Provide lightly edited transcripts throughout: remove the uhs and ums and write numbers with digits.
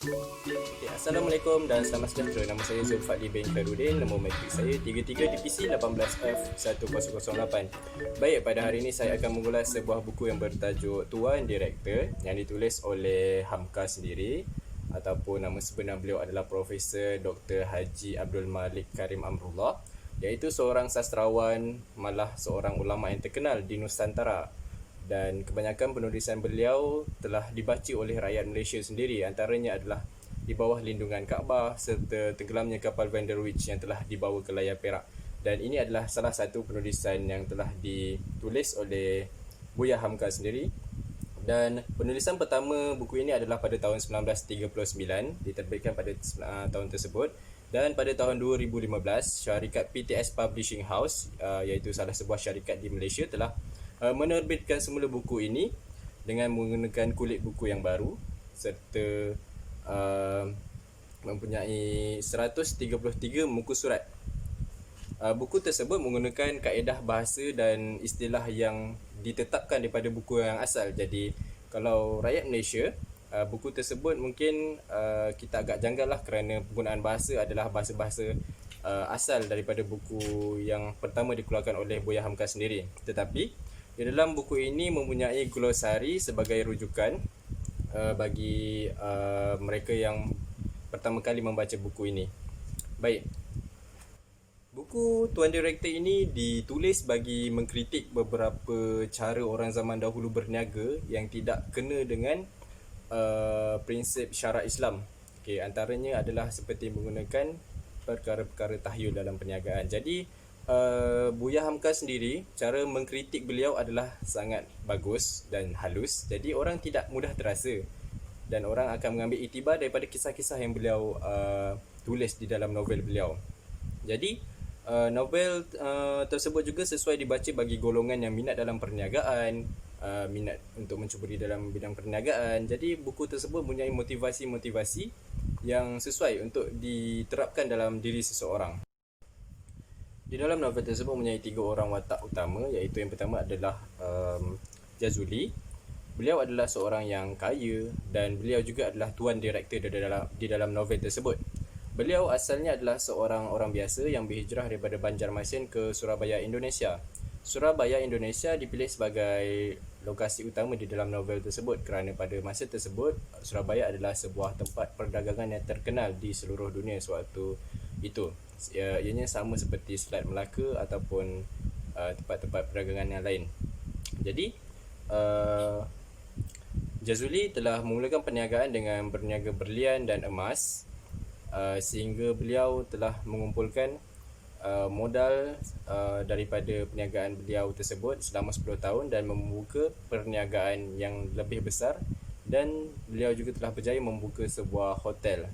Okay, Assalamualaikum dan selamat sejahtera. Nama saya Zulfadli bin Khairuddin. Nombor matrik saya 33 DPC 18F1008. Baik, pada hari ini saya akan mengulas sebuah buku yang bertajuk Tuan Direktor yang ditulis oleh Hamka sendiri, ataupun nama sebenar beliau adalah Profesor Dr. Haji Abdul Malik Karim Amrullah, iaitu seorang sastrawan, malah seorang ulama yang terkenal di Nusantara. Dan kebanyakan penulisan beliau telah dibaca oleh rakyat Malaysia sendiri. Antaranya adalah Di bawah lindungan Kaabah serta tenggelamnya kapal Vanderwich yang telah dibawa ke layar perak. Dan ini adalah salah satu penulisan yang telah ditulis oleh Buya Hamka sendiri. Dan penulisan pertama buku ini adalah pada tahun 1939, diterbitkan pada tahun tersebut. Dan pada tahun 2015, syarikat PTS Publishing House, iaitu salah sebuah syarikat di Malaysia, telah menerbitkan semula buku ini dengan menggunakan kulit buku yang baru serta mempunyai 133 muka surat. Buku tersebut menggunakan kaedah bahasa dan istilah yang ditetapkan daripada buku yang asal. Jadi kalau rakyat Malaysia, buku tersebut mungkin kita agak janggal lah, kerana penggunaan bahasa adalah bahasa-bahasa asal daripada buku yang pertama dikeluarkan oleh Buya Hamka sendiri. Tetapi di dalam buku ini mempunyai glosari sebagai rujukan bagi mereka yang pertama kali membaca buku ini. Baik, buku Tuan Direktor ini ditulis bagi mengkritik beberapa cara orang zaman dahulu berniaga yang tidak kena dengan prinsip syarak Islam. Okay, antaranya adalah seperti menggunakan perkara-perkara tahyul dalam perniagaan. Jadi Buya Hamka sendiri, cara mengkritik beliau adalah sangat bagus dan halus. Jadi orang tidak mudah terasa dan orang akan mengambil iktibar daripada kisah-kisah yang beliau tulis di dalam novel beliau. Jadi novel tersebut juga sesuai dibaca bagi golongan yang minat dalam perniagaan, minat untuk mencuburi dalam bidang perniagaan. Jadi buku tersebut mempunyai motivasi-motivasi yang sesuai untuk diterapkan dalam diri seseorang. Di dalam novel tersebut mempunyai 3 orang watak utama, iaitu yang pertama adalah Jazuli. Beliau adalah seorang yang kaya dan beliau juga adalah tuan direktor di dalam novel tersebut. Beliau asalnya adalah seorang orang biasa yang berhijrah daripada Banjarmasin ke Surabaya, Indonesia. Surabaya, Indonesia dipilih sebagai lokasi utama di dalam novel tersebut kerana pada masa tersebut Surabaya adalah sebuah tempat perdagangan yang terkenal di seluruh dunia sewaktu itu. Ianya sama seperti Selat Melaka ataupun tempat-tempat perdagangan yang lain. Jadi Jazuli telah memulakan perniagaan dengan berniaga berlian dan emas, sehingga beliau telah mengumpulkan modal daripada perniagaan beliau tersebut selama 10 tahun dan membuka perniagaan yang lebih besar, dan beliau juga telah berjaya membuka sebuah hotel.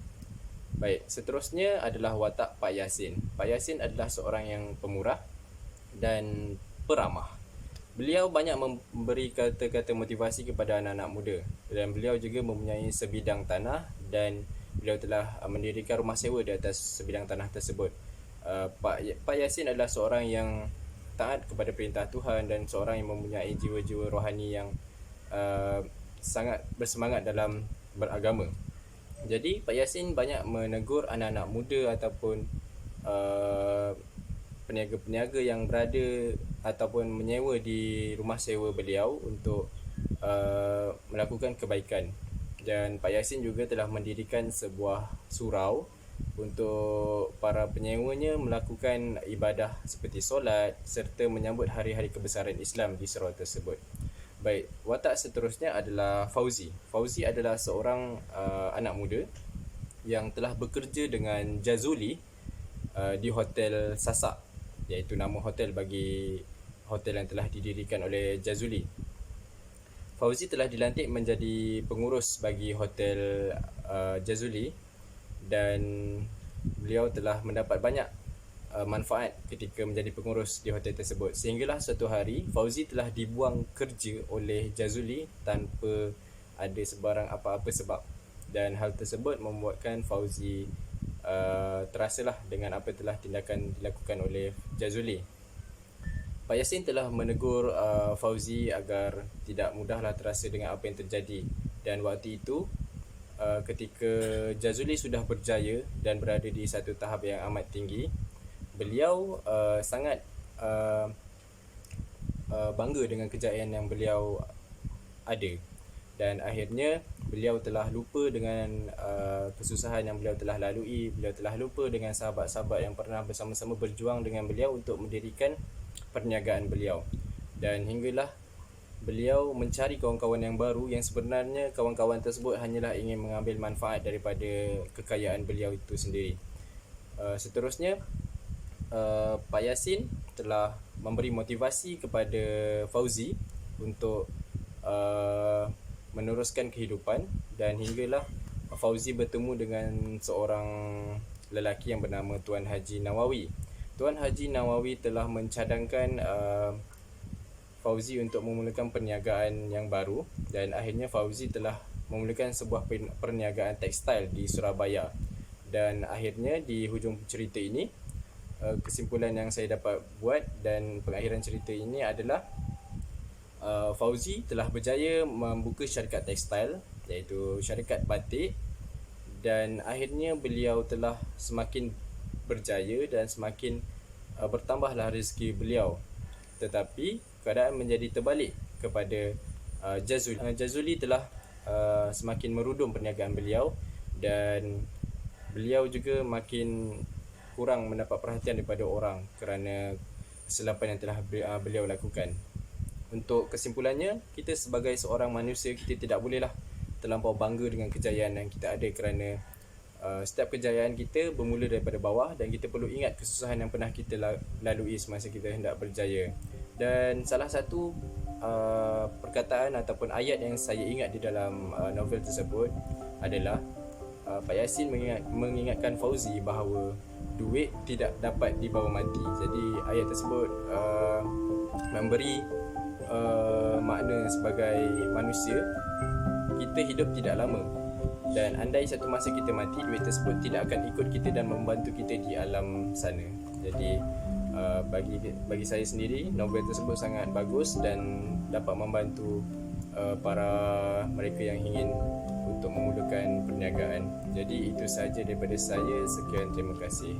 Baik, seterusnya adalah watak Pak Yasin. Pak Yasin adalah seorang yang pemurah dan peramah. Beliau banyak memberi kata-kata motivasi kepada anak-anak muda, dan beliau juga mempunyai sebidang tanah dan beliau telah mendirikan rumah sewa di atas sebidang tanah tersebut. Pak Yasin adalah seorang yang taat kepada perintah Tuhan dan seorang yang mempunyai jiwa-jiwa rohani yang sangat bersemangat dalam beragama. Jadi Pak Yasin banyak menegur anak-anak muda ataupun peniaga-peniaga yang berada ataupun menyewa di rumah sewa beliau untuk melakukan kebaikan. Dan Pak Yasin juga telah mendirikan sebuah surau untuk para penyewanya melakukan ibadah seperti solat serta menyambut hari-hari kebesaran Islam di surau tersebut. Baik, watak seterusnya adalah Fauzi. Fauzi adalah seorang anak muda yang telah bekerja dengan Jazuli di Hotel Sasak, iaitu nama hotel bagi hotel yang telah didirikan oleh Jazuli. Fauzi telah dilantik menjadi pengurus bagi Hotel Jazuli dan beliau telah mendapat banyak manfaat ketika menjadi pengurus di hotel tersebut. Sehinggalah suatu hari Fauzi telah dibuang kerja oleh Jazuli tanpa ada sebarang apa-apa sebab, dan hal tersebut membuatkan Fauzi terasalah dengan apa telah tindakan dilakukan oleh Jazuli. Pak Yasin telah menegur Fauzi agar tidak mudahlah terasa dengan apa yang terjadi, dan waktu itu ketika Jazuli sudah berjaya dan berada di satu tahap yang amat tinggi, beliau sangat bangga dengan kejayaan yang beliau ada, dan akhirnya beliau telah lupa dengan kesusahan yang beliau telah lalui. Beliau telah lupa dengan sahabat-sahabat yang pernah bersama-sama berjuang dengan beliau untuk mendirikan perniagaan beliau, dan hinggalah beliau mencari kawan-kawan yang baru yang sebenarnya kawan-kawan tersebut hanyalah ingin mengambil manfaat daripada kekayaan beliau itu sendiri. Seterusnya, Pak Yasin telah memberi motivasi kepada Fauzi untuk meneruskan kehidupan, dan hinggalah Fauzi bertemu dengan seorang lelaki yang bernama Tuan Haji Nawawi. Tuan Haji Nawawi telah mencadangkan Fauzi untuk memulakan perniagaan yang baru, dan akhirnya Fauzi telah memulakan sebuah perniagaan tekstil di Surabaya. Dan akhirnya di hujung cerita ini, kesimpulan yang saya dapat buat dan pengakhiran cerita ini adalah Fauzi telah berjaya membuka syarikat tekstil, iaitu syarikat batik, dan akhirnya beliau telah semakin berjaya dan semakin bertambahlah rezeki beliau. Tetapi keadaan menjadi terbalik kepada Jazuli. Jazuli telah semakin merudum perniagaan beliau, dan beliau juga makin kurang mendapat perhatian daripada orang kerana kesilapan yang telah beliau lakukan. Untuk kesimpulannya, kita sebagai seorang manusia, kita tidak bolehlah terlampau bangga dengan kejayaan yang kita ada, kerana setiap kejayaan kita bermula daripada bawah, dan kita perlu ingat kesusahan yang pernah kita lalui semasa kita hendak berjaya. Dan salah satu perkataan ataupun ayat yang saya ingat di dalam novel tersebut adalah Pak Yasin mengingatkan Fauzi bahawa duit tidak dapat dibawa mati. Jadi ayat tersebut memberi makna sebagai manusia, kita hidup tidak lama, dan andai satu masa kita mati, duit tersebut tidak akan ikut kita dan membantu kita di alam sana. Jadi bagi saya sendiri, novel tersebut sangat bagus dan dapat membantu para mereka yang ingin untuk memulakan perniagaan. Jadi itu sahaja daripada saya. Sekian, terima kasih.